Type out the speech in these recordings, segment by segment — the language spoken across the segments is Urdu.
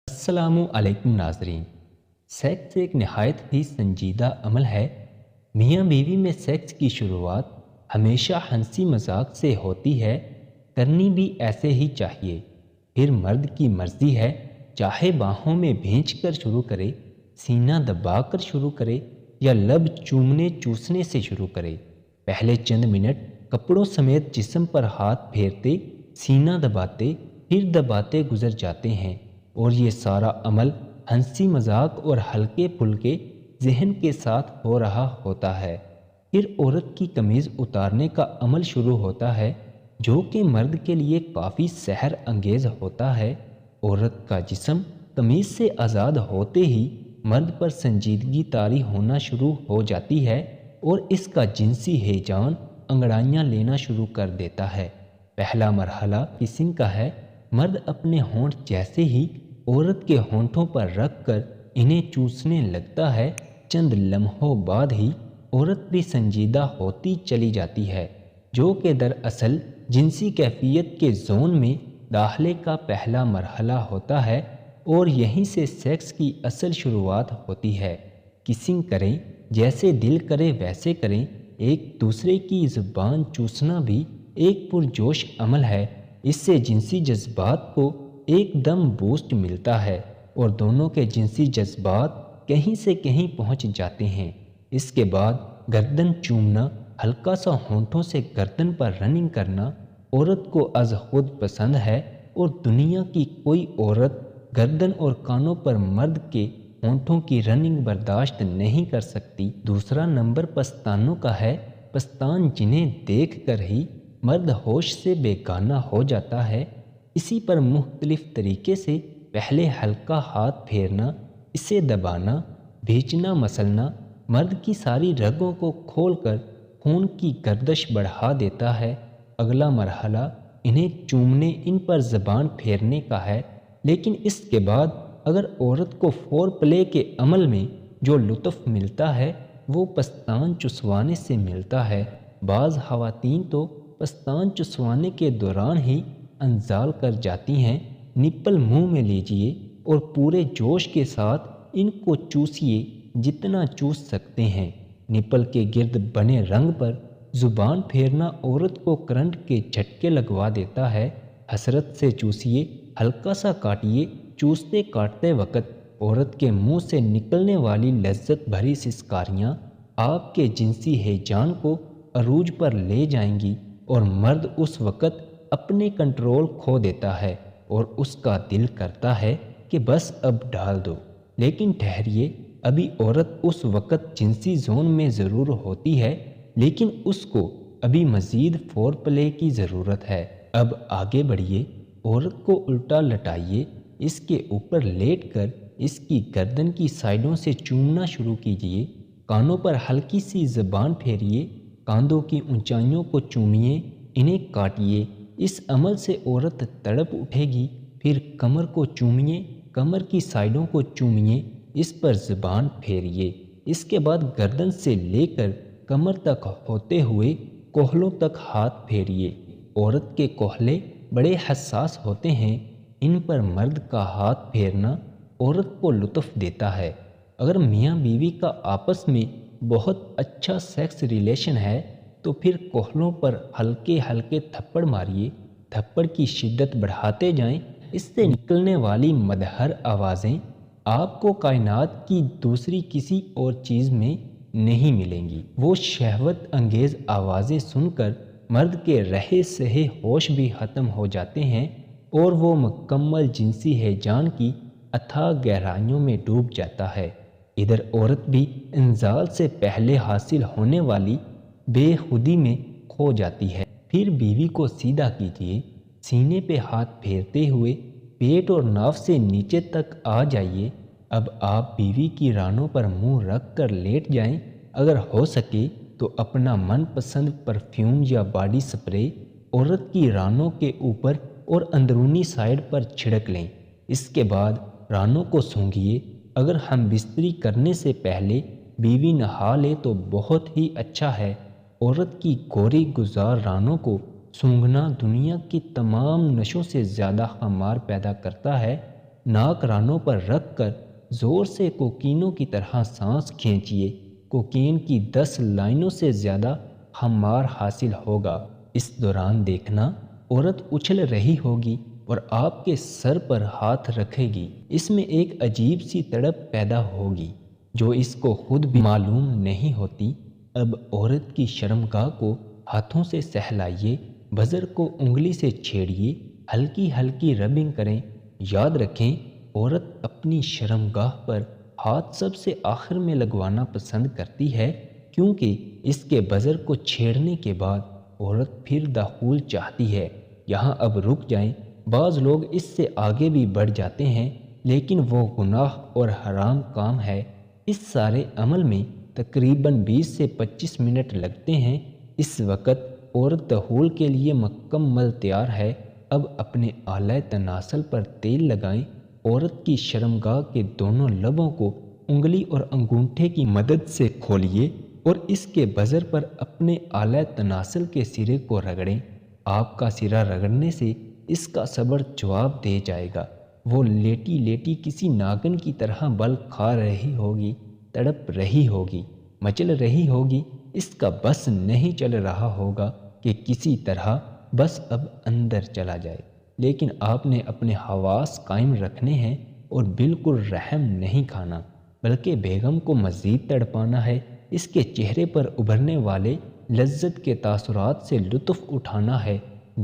السلام علیکم ناظرین۔ سیکس ایک نہایت ہی سنجیدہ عمل ہے۔ میاں بیوی میں سیکس کی شروعات ہمیشہ ہنسی مذاق سے ہوتی ہے، کرنی بھی ایسے ہی چاہیے۔ پھر مرد کی مرضی ہے، چاہے باہوں میں بھینچ کر شروع کرے، سینہ دبا کر شروع کرے یا لب چومنے چوسنے سے شروع کرے۔ پہلے چند منٹ کپڑوں سمیت جسم پر ہاتھ پھیرتے، سینہ دباتے پھر دباتے گزر جاتے ہیں، اور یہ سارا عمل ہنسی مذاق اور ہلکے پھلکے ذہن کے ساتھ ہو رہا ہوتا ہے۔ پھر عورت کی قمیض اتارنے کا عمل شروع ہوتا ہے، جو کہ مرد کے لیے کافی سحر انگیز ہوتا ہے۔ عورت کا جسم قمیض سے آزاد ہوتے ہی مرد پر سنجیدگی طاری ہونا شروع ہو جاتی ہے اور اس کا جنسی ہیجان انگڑائیاں لینا شروع کر دیتا ہے۔ پہلا مرحلہ کسنگ کا ہے۔ مرد اپنے ہونٹ جیسے ہی عورت کے ہونٹوں پر رکھ کر انہیں چوسنے لگتا ہے، چند لمحوں بعد ہی عورت بھی سنجیدہ ہوتی چلی جاتی ہے، جو کہ دراصل جنسی کیفیت کے زون میں داخلے کا پہلا مرحلہ ہوتا ہے، اور یہیں سے سیکس کی اصل شروعات ہوتی ہے۔ کسنگ کریں، جیسے دل کرے ویسے کریں۔ ایک دوسرے کی زبان چوسنا بھی ایک پرجوش عمل ہے۔ اس سے جنسی جذبات کو ایک دم بوسٹ ملتا ہے اور دونوں کے جنسی جذبات کہیں سے کہیں پہنچ جاتے ہیں۔ اس کے بعد گردن چومنا، ہلکا سا ہونٹوں سے گردن پر رننگ کرنا عورت کو از خود پسند ہے، اور دنیا کی کوئی عورت گردن اور کانوں پر مرد کے ہونٹوں کی رننگ برداشت نہیں کر سکتی۔ دوسرا نمبر پستانوں کا ہے۔ پستان جنہیں دیکھ کر ہی مرد ہوش سے بیگانہ ہو جاتا ہے۔ اسی پر مختلف طریقے سے پہلے ہلکا ہاتھ پھیرنا، اسے دبانا، بھینچنا، مسلنا مرد کی ساری رگوں کو کھول کر خون کی گردش بڑھا دیتا ہے۔ اگلا مرحلہ انہیں چومنے، ان پر زبان پھیرنے کا ہے، لیکن اس کے بعد اگر عورت کو فور پلے کے عمل میں جو لطف ملتا ہے وہ پستان چسوانے سے ملتا ہے۔ بعض خواتین تو پستان چسوانے کے دوران ہی انزال کر جاتی ہیں۔ نپل منہ میں لیجئے اور پورے جوش کے ساتھ ان کو چوسیے، جتنا چوس سکتے ہیں۔ نپل کے گرد بنے رنگ پر زبان پھیرنا عورت کو کرنٹ کے جھٹکے لگوا دیتا ہے۔ حسرت سے چوسیے، ہلکا سا کاٹیے۔ چوستے کاٹتے وقت عورت کے منہ سے نکلنے والی لذت بھری سسکاریاں آپ کے جنسی ہیجان کو عروج پر لے جائیں گی، اور مرد اس وقت اپنے کنٹرول کھو دیتا ہے اور اس کا دل کرتا ہے کہ بس اب ڈال دو۔ لیکن ٹھہریے، ابھی عورت اس وقت جنسی زون میں ضرور ہوتی ہے، لیکن اس کو ابھی مزید فور پلے کی ضرورت ہے۔ اب آگے بڑھیے، عورت کو الٹا لٹائیے، اس کے اوپر لیٹ کر اس کی گردن کی سائڈوں سے چومنا شروع کیجیے۔ کانوں پر ہلکی سی زبان پھیریے، کاندھوں کی اونچائیوں کو چومیے، انہیں کاٹیے۔ اس عمل سے عورت تڑپ اٹھے گی۔ پھر کمر کو چومیے، کمر کی سائڈوں کو چومیے، اس پر زبان پھیریے۔ اس کے بعد گردن سے لے کر کمر تک ہوتے ہوئے کوہلوں تک ہاتھ پھیریے۔ عورت کے کوہلے بڑے حساس ہوتے ہیں، ان پر مرد کا ہاتھ پھیرنا عورت کو لطف دیتا ہے۔ اگر میاں بیوی کا آپس میں بہت اچھا سیکس ریلیشن ہے تو پھر کوہلوں پر ہلکے ہلکے تھپڑ ماریے، تھپڑ کی شدت بڑھاتے جائیں۔ اس سے نکلنے والی مدھر آوازیں آپ کو کائنات کی دوسری کسی اور چیز میں نہیں ملیں گی۔ وہ شہوت انگیز آوازیں سن کر مرد کے رہے سہے ہوش بھی ختم ہو جاتے ہیں، اور وہ مکمل جنسی ہیجان کی اتھاہ گہرائیوں میں ڈوب جاتا ہے۔ ادھر عورت بھی انزال سے پہلے حاصل ہونے والی بے خودی میں کھو جاتی ہے۔ پھر بیوی کو سیدھا کیجیے، سینے پہ ہاتھ پھیرتے ہوئے پیٹ اور ناف سے نیچے تک آ جائیے۔ اب آپ بیوی کی رانوں پر منہ رکھ کر لیٹ جائیں۔ اگر ہو سکے تو اپنا من پسند پرفیوم یا باڈی سپرے عورت کی رانوں کے اوپر اور اندرونی سائڈ پر چھڑک لیں۔ اس کے بعد رانوں کو سونگھیے۔ اگر ہم بستری کرنے سے پہلے بیوی نہا لے تو بہت ہی اچھا ہے۔ عورت کی گوری گزار رانوں کو سونگھنا دنیا کی تمام نشوں سے زیادہ خمار پیدا کرتا ہے۔ ناک رانوں پر رکھ کر زور سے کوکینوں کی طرح سانس کھینچیے۔ کوکین کی 10 لائنوں سے زیادہ خمار حاصل ہوگا۔ اس دوران دیکھنا عورت اچھل رہی ہوگی اور آپ کے سر پر ہاتھ رکھے گی۔ اس میں ایک عجیب سی تڑپ پیدا ہوگی جو اس کو خود بھی معلوم نہیں ہوتی۔ اب عورت کی شرمگاہ کو ہاتھوں سے سہلائیے، بزر کو انگلی سے چھیڑیے، ہلکی ہلکی ربنگ کریں۔ یاد رکھیں، عورت اپنی شرمگاہ پر ہاتھ سب سے آخر میں لگوانا پسند کرتی ہے، کیونکہ اس کے بزر کو چھیڑنے کے بعد عورت پھر دخول چاہتی ہے۔ یہاں اب رک جائیں، بعض لوگ اس سے آگے بھی بڑھ جاتے ہیں، لیکن وہ گناہ اور حرام کام ہے۔ اس سارے عمل میں تقریباً 20 سے 25 منٹ لگتے ہیں۔ اس وقت عورت دخول کے لیے مکمل تیار ہے۔ اب اپنے آلہ تناسل پر تیل لگائیں۔ عورت کی شرمگاہ کے دونوں لبوں کو انگلی اور انگوٹھے کی مدد سے کھولیے اور اس کے بزر پر اپنے آلہ تناسل کے سرے کو رگڑیں۔ آپ کا سرا رگڑنے سے اس کا صبر جواب دے جائے گا۔ وہ لیٹی لیٹی کسی ناگن کی طرح بل کھا رہی ہوگی، تڑپ رہی ہوگی، مچل رہی ہوگی۔ اس کا بس نہیں چل رہا ہوگا کہ کسی طرح بس اب اندر چلا جائے، لیکن آپ نے اپنے حواس قائم رکھنے ہیں اور بالکل رحم نہیں کھانا، بلکہ بیگم کو مزید تڑپانا ہے۔ اس کے چہرے پر ابھرنے والے لذت کے تاثرات سے لطف اٹھانا ہے،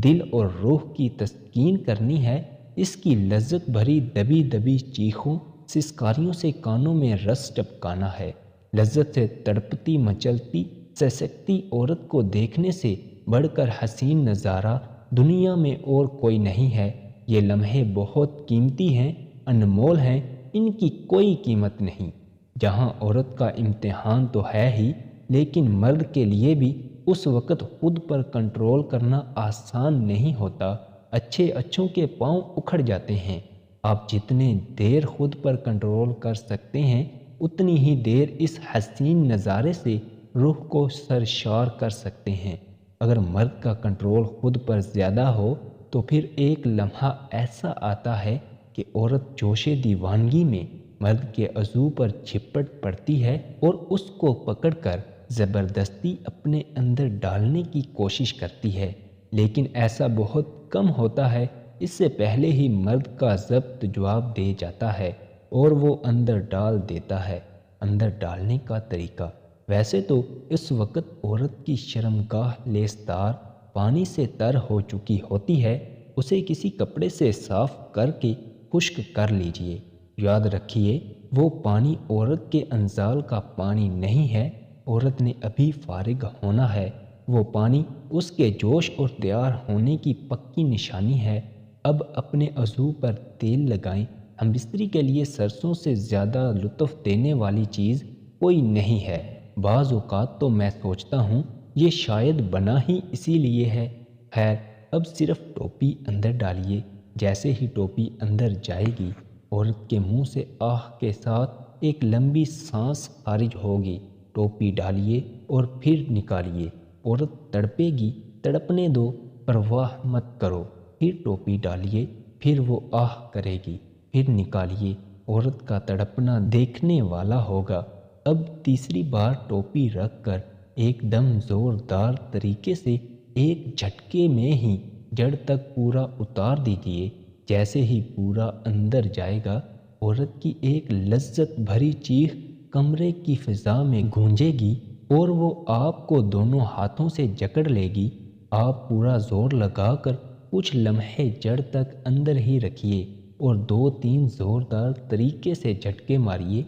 دل اور روح کی تسکین کرنی ہے۔ اس کی لذت بھری دبی دبی چیخوں سسکاریوں سے کانوں میں رس ٹپکانا ہے۔ لذت سے تڑپتی مچلتی سسکتی عورت کو دیکھنے سے بڑھ کر حسین نظارہ دنیا میں اور کوئی نہیں ہے۔ یہ لمحے بہت قیمتی ہیں، انمول ہیں، ان کی کوئی قیمت نہیں۔ جہاں عورت کا امتحان تو ہے ہی، لیکن مرد کے لیے بھی اس وقت خود پر کنٹرول کرنا آسان نہیں ہوتا۔ اچھے اچھوں کے پاؤں اکھڑ جاتے ہیں۔ آپ جتنے دیر خود پر کنٹرول کر سکتے ہیں، اتنی ہی دیر اس حسین نظارے سے روح کو سرشار کر سکتے ہیں۔ اگر مرد کا کنٹرول خود پر زیادہ ہو تو پھر ایک لمحہ ایسا آتا ہے کہ عورت جوش دیوانگی میں مرد کے عضو پر جھپٹ پڑتی ہے اور اس کو پکڑ کر زبردستی اپنے اندر ڈالنے کی کوشش کرتی ہے، لیکن ایسا بہت کم ہوتا ہے۔ اس سے پہلے ہی مرد کا ضبط جواب دے جاتا ہے اور وہ اندر ڈال دیتا ہے۔ اندر ڈالنے کا طریقہ: ویسے تو اس وقت عورت کی شرمگاہ لیسدار پانی سے تر ہو چکی ہوتی ہے، اسے کسی کپڑے سے صاف کر کے خشک کر لیجئے۔ یاد رکھیے، وہ پانی عورت کے انزال کا پانی نہیں ہے، عورت نے ابھی فارغ ہونا ہے۔ وہ پانی اس کے جوش اور تیار ہونے کی پکی نشانی ہے۔ اب اپنے عضو پر تیل لگائیں۔ ہم بستری کے لیے سرسوں سے زیادہ لطف دینے والی چیز کوئی نہیں ہے۔ بعض اوقات تو میں سوچتا ہوں یہ شاید بنا ہی اسی لیے ہے۔ خیر، اب صرف ٹوپی اندر ڈالیے۔ جیسے ہی ٹوپی اندر جائے گی، عورت کے منہ سے آہ کے ساتھ ایک لمبی سانس خارج ہوگی۔ ٹوپی ڈالیے اور پھر نکالیے۔ عورت تڑپے گی، تڑپنے دو، پرواہ مت کرو۔ پھر ٹوپی ڈالیے، پھر وہ آہ کرے گی، پھر نکالیے۔ عورت کا تڑپنا دیکھنے والا ہوگا۔ اب تیسری بار ٹوپی رکھ کر ایک دم زوردار طریقے سے ایک جھٹکے میں ہی جڑ تک پورا اتار دیجیے۔ جیسے ہی پورا اندر جائے گا، عورت کی ایک لذت بھری چیخ کمرے کی فضا میں گونجے گی اور وہ آپ کو دونوں ہاتھوں سے جکڑ لے گی۔ آپ پورا زور لگا کر کچھ لمحے جڑ تک اندر ہی رکھیے اور 2-3 زوردار طریقے سے جھٹکے ماریے۔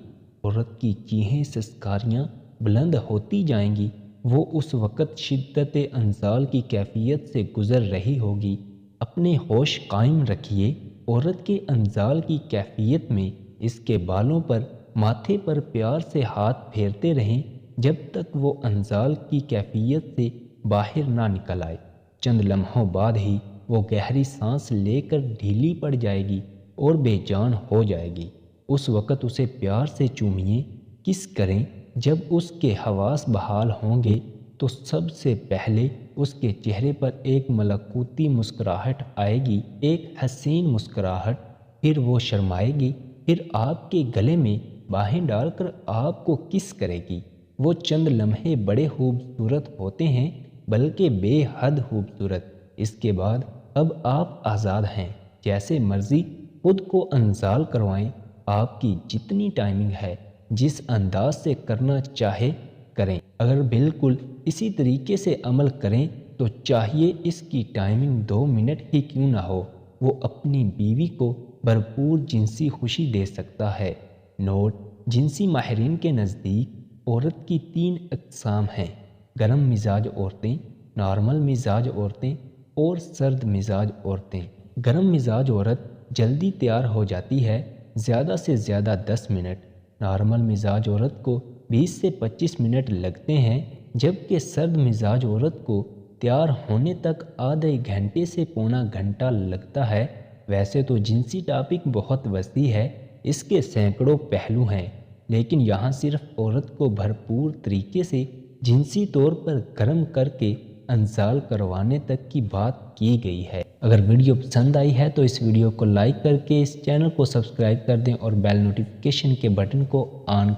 عورت کی چیخیں سسکاریاں بلند ہوتی جائیں گی۔ وہ اس وقت شدت انزال کی کیفیت سے گزر رہی ہوگی۔ اپنے ہوش قائم رکھیے۔ عورت کے انزال کی کیفیت میں اس کے بالوں پر، ماتھے پر پیار سے ہاتھ پھیرتے رہیں جب تک وہ انزال کی کیفیت سے باہر نہ نکل آئے۔ چند لمحوں بعد ہی وہ گہری سانس لے کر ڈھیلی پڑ جائے گی اور بے جان ہو جائے گی۔ اس وقت اسے پیار سے چومیے، کس کریں۔ جب اس کے حواس بحال ہوں گے تو سب سے پہلے اس کے چہرے پر ایک ملکوتی مسکراہٹ آئے گی، ایک حسین مسکراہٹ۔ پھر وہ شرمائے گی، پھر آپ کے گلے میں باہیں ڈال کر آپ کو کس کرے گی۔ وہ چند لمحے بڑے خوبصورت ہوتے ہیں، بلکہ بے حد خوبصورت۔ اس کے بعد اب آپ آزاد ہیں، جیسے مرضی خود کو انزال کروائیں۔ آپ کی جتنی ٹائمنگ ہے، جس انداز سے کرنا چاہے کریں۔ اگر بالکل اسی طریقے سے عمل کریں تو چاہیے اس کی ٹائمنگ 2 منٹ ہی کیوں نہ ہو، وہ اپنی بیوی کو بھرپور جنسی خوشی دے سکتا ہے۔ نوٹ: جنسی ماہرین کے نزدیک عورت کی 3 اقسام ہیں: گرم مزاج عورتیں، نارمل مزاج عورتیں اور سرد مزاج عورتیں۔ گرم مزاج عورت جلدی تیار ہو جاتی ہے، زیادہ سے زیادہ 10 منٹ۔ نارمل مزاج عورت کو 20 سے 25 منٹ لگتے ہیں، جبکہ سرد مزاج عورت کو تیار ہونے تک آدھے گھنٹے سے پونا گھنٹہ لگتا ہے۔ ویسے تو جنسی ٹاپک بہت وسیع ہے، اس کے سینکڑوں پہلو ہیں، لیکن یہاں صرف عورت کو بھرپور طریقے سے جنسی طور پر گرم کر کے انزال کروانے تک کی بات کی گئی ہے۔ اگر ویڈیو پسند آئی ہے تو اس ویڈیو کو لائک کر کے اس چینل کو سبسکرائب کر دیں اور بیل نوٹیفیکیشن کے بٹن کو آن